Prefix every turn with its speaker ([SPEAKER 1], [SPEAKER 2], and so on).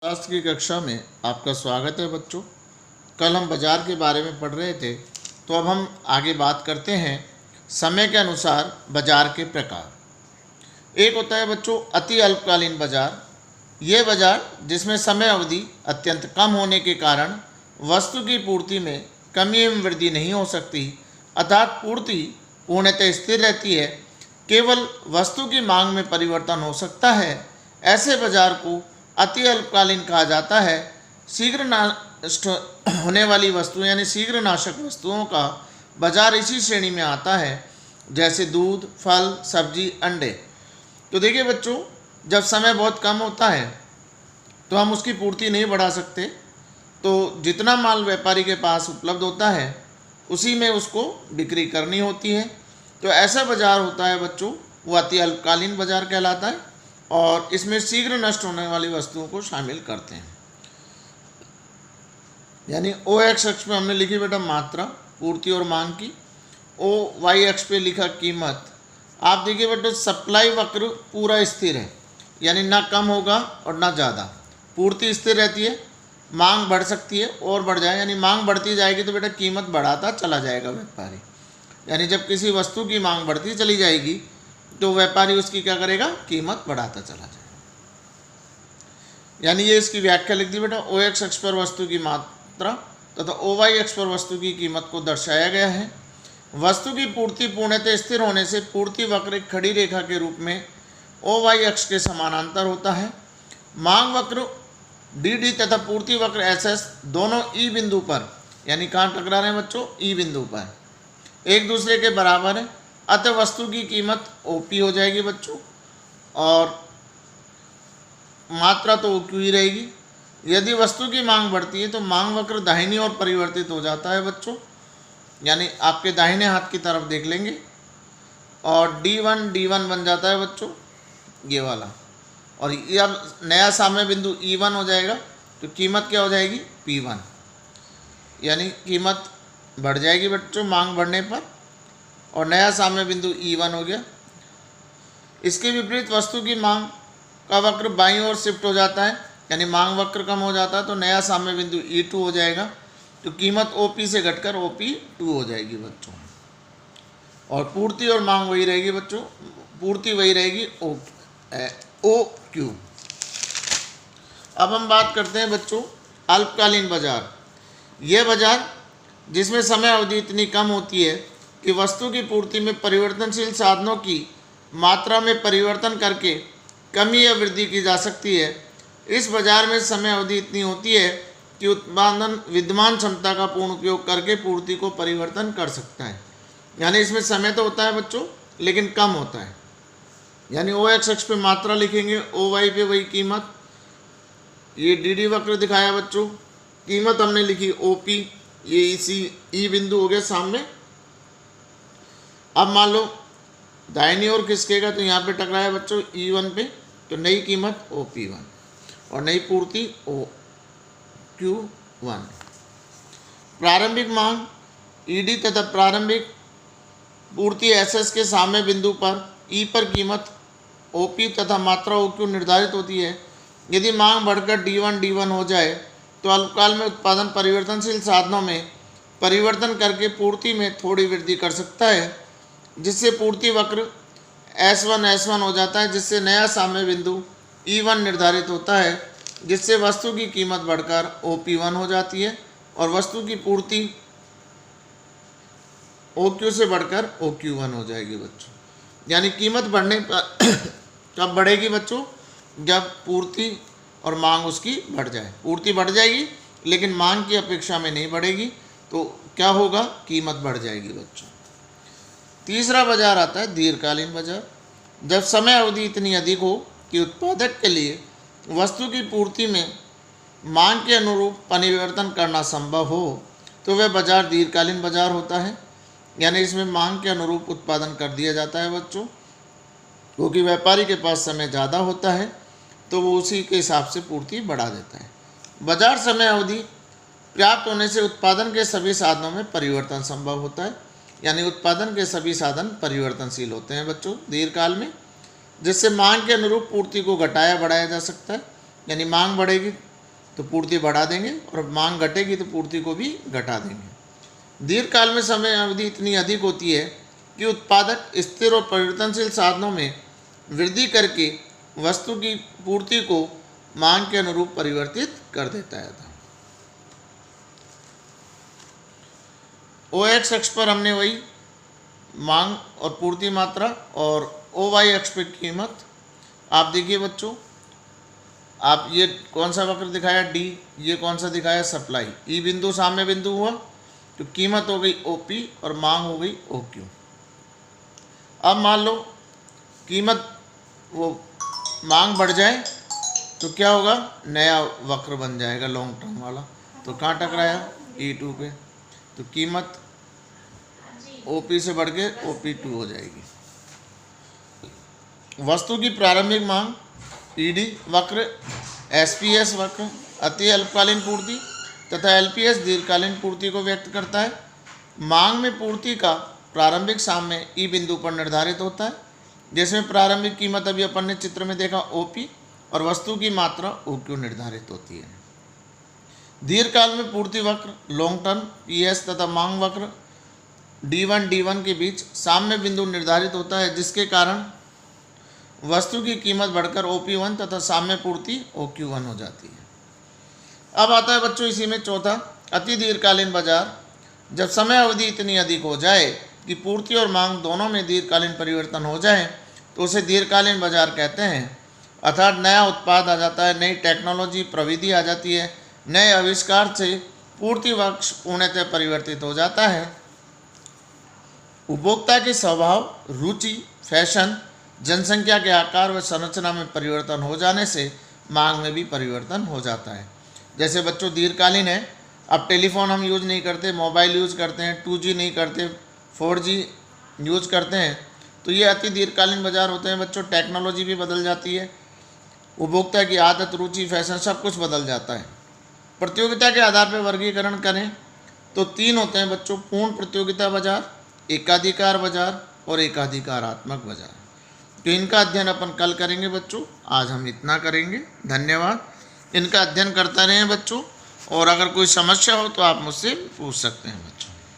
[SPEAKER 1] शास्त्र की कक्षा में आपका स्वागत है बच्चों। कल हम बाजार के बारे में पढ़ रहे थे, तो अब हम आगे बात करते हैं समय के अनुसार बाजार के प्रकार। एक होता है बच्चों अति अल्पकालीन बाजार। ये बाजार जिसमें समय अवधि अत्यंत कम होने के कारण वस्तु की पूर्ति में कमी एवं वृद्धि नहीं हो सकती, अर्थात पूर्ति पूर्णतः स्थिर रहती है, केवल वस्तु की मांग में परिवर्तन हो सकता है। ऐसे बाजार को अति अल्पकालीन कहा जाता है। शीघ्र नष्ट होने वाली वस्तुएं यानी शीघ्र नाशक वस्तुओं का बाजार इसी श्रेणी में आता है, जैसे दूध, फल, सब्जी, अंडे। तो देखिए बच्चों, जब समय बहुत कम होता है तो हम उसकी पूर्ति नहीं बढ़ा सकते, तो जितना माल व्यापारी के पास उपलब्ध होता है उसी में उसको बिक्री करनी होती है। तो ऐसा बाजार होता है बच्चों, वो अति अल्पकालीन बाजार कहलाता है और इसमें शीघ्र नष्ट होने वाली वस्तुओं को शामिल करते हैं। यानी ओ एक्स अक्ष पे हमने लिखी बेटा मात्रा पूर्ति और मांग की, ओ वाई अक्ष पे लिखा कीमत। आप देखिए बेटा सप्लाई वक्र पूरा स्थिर है, यानी ना कम होगा और ना ज़्यादा। पूर्ति स्थिर रहती है, मांग बढ़ सकती है और बढ़ जाए, यानी मांग बढ़ती जाएगी तो बेटा कीमत बढ़ाता चला जाएगा व्यापारी। यानी जब किसी वस्तु की मांग बढ़ती चली जाएगी तो व्यापारी उसकी क्या करेगा, कीमत बढ़ाता चला जाएगा। यानी ये इसकी व्याख्या लिख दी बेटा, ओ एक्स अक्ष पर वस्तु की मात्रा तथा ओ वाई अक्ष पर वस्तु की कीमत को दर्शाया गया है। वस्तु की पूर्ति पूर्णतः स्थिर होने से पूर्ति वक्र एक खड़ी रेखा के रूप में ओ वाई अक्ष के समानांतर होता है। मांग वक्र डी डी तथा पूर्ति वक्र एस एस दोनों ई बिंदु पर, यानी कहाँ टकरा रहे हैं बच्चों, ई बिंदु पर एक दूसरे के बराबर है। अतः वस्तु की कीमत ओपी हो जाएगी बच्चों और मात्रा तो ओक्यू ही रहेगी। यदि वस्तु की मांग बढ़ती है तो मांग वक्र दाहिनी ओर परिवर्तित हो जाता है बच्चों, यानी आपके दाहिने हाथ की तरफ देख लेंगे और D1 बन जाता है बच्चों, ये वाला। और ये अब नया साम्य बिंदु E1 हो जाएगा तो कीमत क्या हो जाएगी, P1, यानी कीमत बढ़ जाएगी बच्चों मांग बढ़ने पर और नया साम्य बिंदु E1 हो गया। इसके विपरीत वस्तु की मांग का वक्र बाईं ओर शिफ्ट हो जाता है, यानी मांग वक्र कम हो जाता है तो नया साम्य बिंदु E2 हो जाएगा, तो कीमत OP से घटकर OP2 हो जाएगी बच्चों। और पूर्ति और मांग वही रहेगी बच्चों, पूर्ति वही रहेगी OQ। अब हम बात करते हैं बच्चों अल्पकालीन बाजार। यह बाजार जिसमें समय अवधि इतनी कम होती है कि वस्तु की पूर्ति में परिवर्तनशील साधनों की मात्रा में परिवर्तन करके कमी या वृद्धि की जा सकती है। इस बाजार में समय अवधि इतनी होती है कि उत्पादन विद्यमान क्षमता का पूर्ण उपयोग करके पूर्ति को परिवर्तन कर सकता है। यानी इसमें समय तो होता है बच्चों लेकिन कम होता है। यानी ओ एक्स अक्ष पे मात्रा लिखेंगे, ओ वाई पे वही कीमत। ये डी डी वक्र दिखाया बच्चों, कीमत हमने लिखी OP, ये इसी ई बिंदु हो गया सामने। अब मान लो दाहिनी ओर खिसकेगा तो यहाँ पे टकराया बच्चों E1 पे, तो नई कीमत OP1 और नई पूर्ति OQ1। प्रारंभिक मांग ED तथा प्रारंभिक पूर्ति SS के सामने बिंदु पर E पर कीमत OP तथा मात्रा OQ निर्धारित होती है। यदि मांग बढ़कर D1 हो जाए तो अल्पकाल में उत्पादन परिवर्तनशील साधनों में परिवर्तन करके पूर्ति में थोड़ी वृद्धि कर सकता है, जिससे पूर्ति वक्र S1 हो जाता है, जिससे नया साम्य बिंदु E1 निर्धारित होता है, जिससे वस्तु की कीमत बढ़कर OP1 हो जाती है और वस्तु की पूर्ति OQ से बढ़कर OQ1 हो जाएगी बच्चों। यानी कीमत बढ़ने पर कब बढ़ेगी बच्चों, जब पूर्ति और मांग उसकी बढ़ जाए। पूर्ति बढ़ जाएगी लेकिन मांग की अपेक्षा में नहीं बढ़ेगी, तो क्या होगा, कीमत बढ़ जाएगी बच्चों। तीसरा बाजार आता है दीर्घकालीन बाजार। जब समय अवधि इतनी अधिक हो कि उत्पादक के लिए वस्तु की पूर्ति में मांग के अनुरूप परिवर्तन करना संभव हो तो वह बाजार दीर्घकालीन बाजार होता है। यानी इसमें मांग के अनुरूप उत्पादन कर दिया जाता है बच्चों, क्योंकि व्यापारी के पास समय ज़्यादा होता है तो वो उसी के हिसाब से पूर्ति बढ़ा देता है। बाजार समय अवधि प्राप्त होने से उत्पादन के सभी साधनों में परिवर्तन संभव होता है। यानी उत्पादन के सभी साधन परिवर्तनशील होते हैं बच्चों दीर्घकाल में, जिससे मांग के अनुरूप पूर्ति को घटाया बढ़ाया जा सकता है। यानी मांग बढ़ेगी तो पूर्ति बढ़ा देंगे, और मांग घटेगी तो पूर्ति को भी घटा देंगे। दीर्घकाल में समय अवधि इतनी अधिक होती है कि उत्पादक स्थिर और परिवर्तनशील साधनों में वृद्धि करके वस्तु की पूर्ति को मांग के अनुरूप परिवर्तित कर देता है। OX अक्ष पर हमने वही मांग और पूर्ति मात्रा, और OY अक्ष पर कीमत। आप देखिए बच्चों, आप ये कौन सा वक्र दिखाया D, ये कौन सा दिखाया सप्लाई। E बिंदु साम्य बिंदु हुआ तो कीमत हो गई OP और मांग हो गई OQ। अब मान लो कीमत वो मांग बढ़ जाए तो क्या होगा, नया वक्र बन जाएगा लॉन्ग टर्म वाला। तो कहाँ टकराया, E2 पे, तो कीमत OP से बढ़ के OP2 हो जाएगी। वस्तु की प्रारंभिक मांग ED वक्र, SPS वक्र अति अल्पकालीन पूर्ति तथा LPS दीर्घकालीन पूर्ति को व्यक्त करता है। मांग में पूर्ति का प्रारंभिक साम्य E बिंदु पर निर्धारित होता है, जिसमें प्रारंभिक कीमत अभी अपन ने चित्र में देखा OP और वस्तु की मात्रा OQ निर्धारित होती है। दीर्घकाल में पूर्ति वक्र लॉन्ग टर्म PS तथा मांग वक्र D1 के बीच साम्य बिंदु निर्धारित होता है, जिसके कारण वस्तु की कीमत बढ़कर OP1 तथा साम्य पूर्ति OQ1 हो जाती है। अब आता है बच्चों इसी में चौथा, अति दीर्घकालीन बाजार। जब समय अवधि इतनी अधिक हो जाए कि पूर्ति और मांग दोनों में दीर्घकालीन परिवर्तन हो जाए तो उसे दीर्घकालीन बाजार कहते हैं। अर्थात नया उत्पाद आ जाता है, नई टेक्नोलॉजी प्रविधि आ जाती है, नए आविष्कार से पूर्ति वक्र पूर्णतः परिवर्तित हो जाता है। उपभोक्ता के स्वभाव, रुचि, फैशन, जनसंख्या के आकार व संरचना में परिवर्तन हो जाने से मांग में भी परिवर्तन हो जाता है। जैसे बच्चों दीर्घकालीन है, अब टेलीफोन हम यूज नहीं करते, मोबाइल यूज करते हैं, 2G नहीं करते, 4G यूज करते हैं, तो ये अति दीर्घकालीन बाजार होते हैं बच्चों। टेक्नोलॉजी भी बदल जाती है, उपभोक्ता की आदत, रुचि, फैशन सब कुछ बदल जाता है। प्रतियोगिता के आधार पर वर्गीकरण करें तो 3 होते हैं बच्चों, पूर्ण प्रतियोगिता बाजार, एकाधिकार बाजार और एकाधिकारात्मक बाजार। तो इनका अध्ययन अपन कल करेंगे बच्चों, आज हम इतना करेंगे। धन्यवाद। इनका अध्ययन करते रहें बच्चों, और अगर कोई समस्या हो तो आप मुझसे पूछ सकते हैं बच्चों।